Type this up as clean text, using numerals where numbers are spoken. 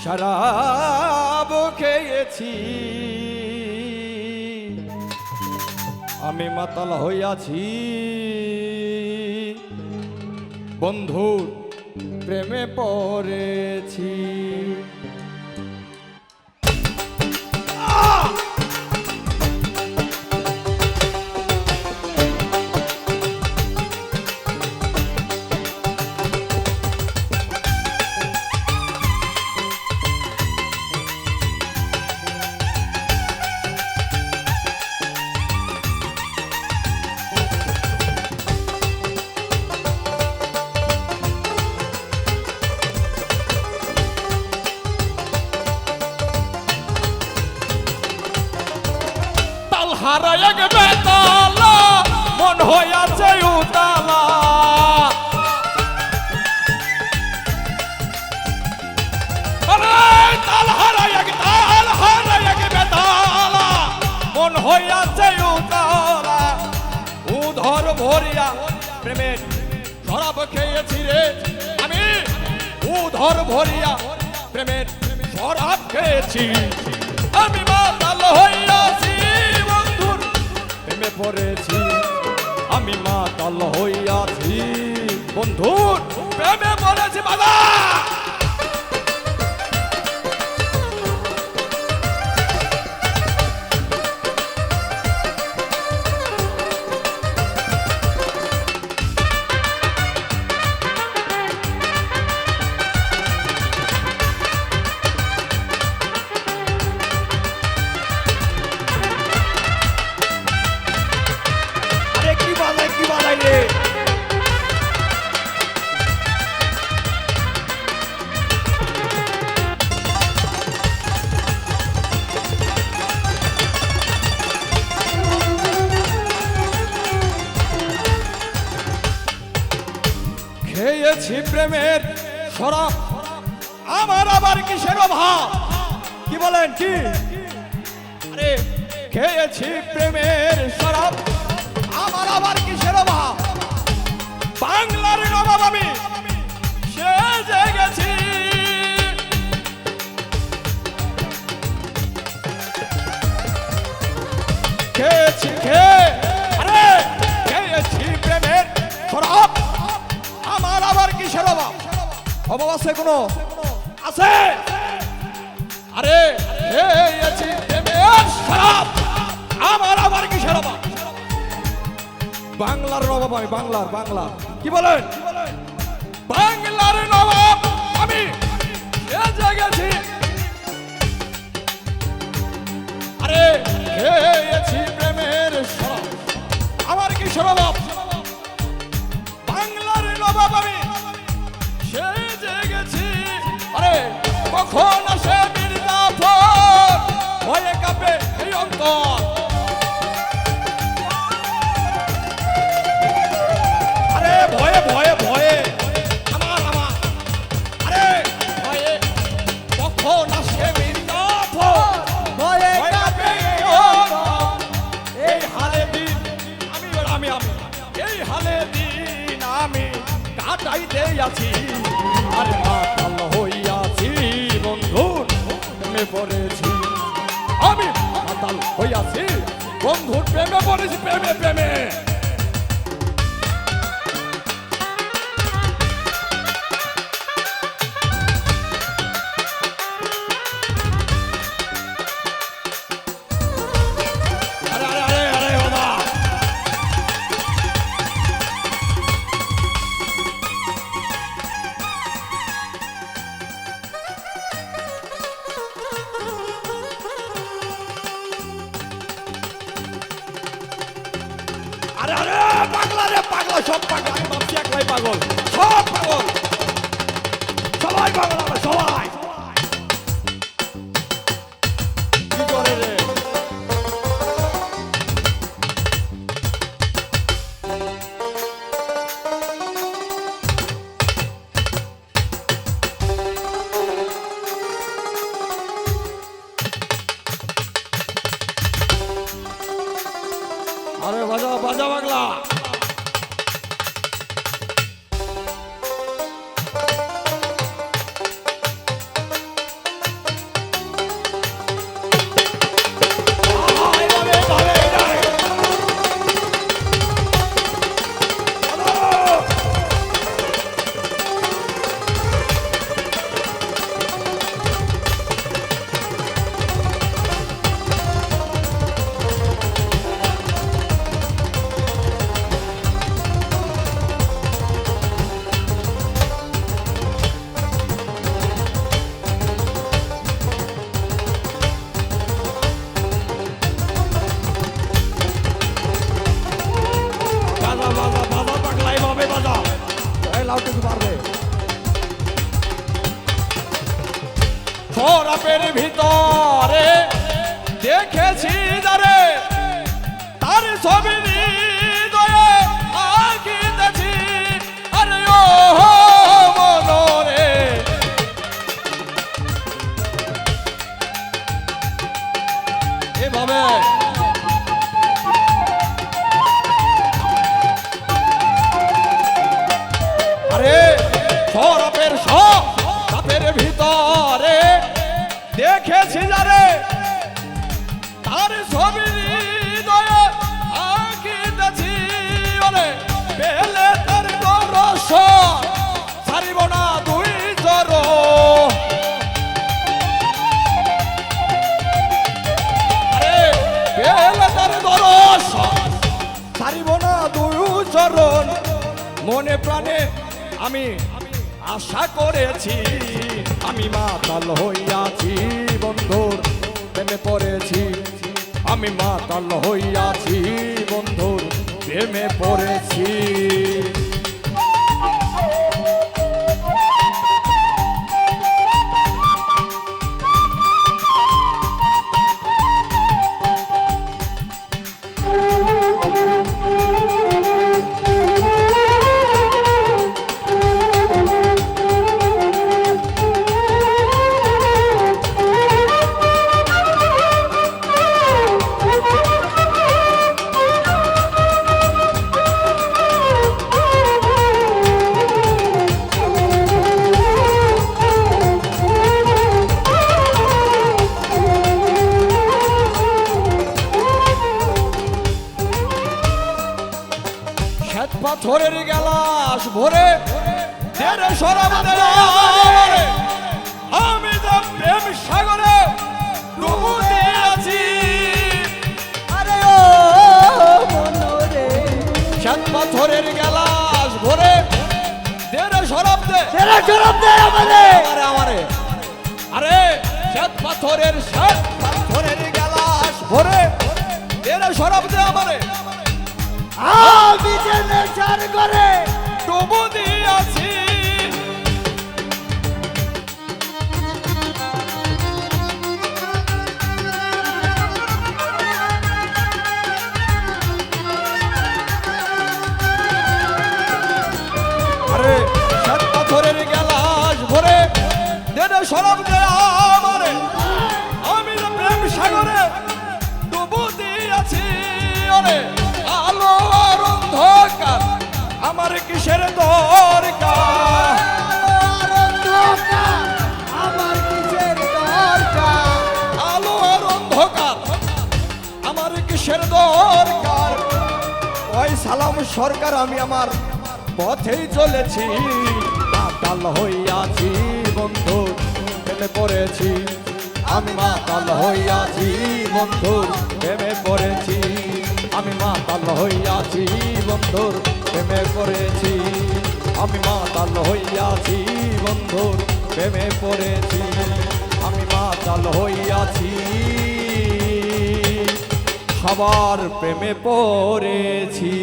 শরাব খেয়েছি, আমি মাতাল হইয়াছি, বন্ধুর প্রেমে পড়েছি। হারায় গেবে তালা, মন হইয়াছে উতালা, তাল হারায় গেবে তালা, মন হইয়াছে উতালা, উধর ভরিয়া প্রেমের শরাব খেয়েছি রে আমি, উধর ভরিয়া প্রেমের শরাব খেয়েছি, আমি মাতাল হইয়াছি, প্রেমে পড়েছি, আমি মাতাল হইয়াছি, বন্ধুর প্রেমে পড়েছি। বাবা খেয়েছি প্রেমের শরাব, আমার আবার কিসের অভাব, কি বলেন কি? আরে খেয়েছি প্রেমের শরাব, আমার আবার কিসের অভাব, বাংলার নবাব আমি সেজে গেছি, খেয়েছি আরে খেয়েছি প্রেমের শরাব, আমার আবার কিসের অভাব, অভাব আছে কোনো আছে? আরে খেয়েছি প্রেমের শরাব, আমার আবার কিসের অভাব, বাংলার নবাব আমি, বাংলা কি বলেন, বাংলার নবাব আমি সেজে গেছি, আরে খেয়েছি প্রেমের শরাব, আমার কিসের অভাব, বাংলার নবাব আমি সেজে গেছি, আরে কখন আসে মির্জাফর, ভয়ে কাঁপে এই অন্তর, আরে ভয়ে ভয়ে ভয়ে আমার আরে ভয়ে কখন আসে মির্জাফর, ভয়ে কাঁপে এই অন্তর, এই হালে দিন আমি এই হালে দিন আমি কাটাইতে আছি, আরে মাতাল হইয়াছি, বন্ধুর প্রেমে পড়েছি, আমি মাতাল হইয়াছি, বন্ধুর প্রেমে পড়েছি, প্রেমে পাগলা, সব পাগল, আমি ভাবছি একলাই পাগল, সব পাগল, সবাই পাগল, আমরা সবাই কি করে রে, আরে বাজা পাগলা, সরাপের ভিতরে দেখেছি যারে তার ছবি হৃদয়ে আঁকিতেছি আরে ও মনরে এভাবে আরে সরাপের ভিতরে দেখেছি যারে তার ছবি হৃদয়ে আঁকিতেছি বলে পেলে তার দর্শন ছাড়িব না দুই জর আরে পেলে তার দর্শন ছাড়িব না দুই চরণ মনে প্রাণে আমি আশা করেছি আমি মাতাল হইয়াছি বন্ধুর প্রেমে পড়েছি আমি মাতাল হইয়াছি বন্ধুর প্রেমে পড়েছি পাথরের গেলাস ভরে তেরে শরাব দেওয়ারে আমি তো প্রেম সাগরে ডুবু দিয়েছি আরে ও মনরে সাত পাথরের গেলাস ভরে তেরে শরাব দে আমারে আমারে আরে সাত পাথরের গেলাস ভরে তেরে শরাব দে আমারে আমি জেনে চার করে ডুবু দিয়েছি আরে সাত পাথরের গেলাস ভরে দেনে শরাব দে আমারে আমি তো প্রেম সাগরে ডুবু দিয়েছি ওরে আলো আর অন্ধকার আমার কিসের দরকার আমার কিসের দরকার আলো আর অন্ধকার আমার কিসের দরকার ওই সালাম সরকার আমি আমার পথেই চলেছি মাতাল হইয়াছি বন্ধু প্রেমে পড়েছি আমি মাতাল হইয়াছি বন্ধু প্রেমে পড়েছি আমি মাতাল হইয়াছি বন্ধুর প্রেমে পড়েছি আমি মাতাল হইয়াছি বন্ধুর প্রেমে পড়েছি আমি মাতাল হইয়াছি সবার প্রেমে পড়েছি।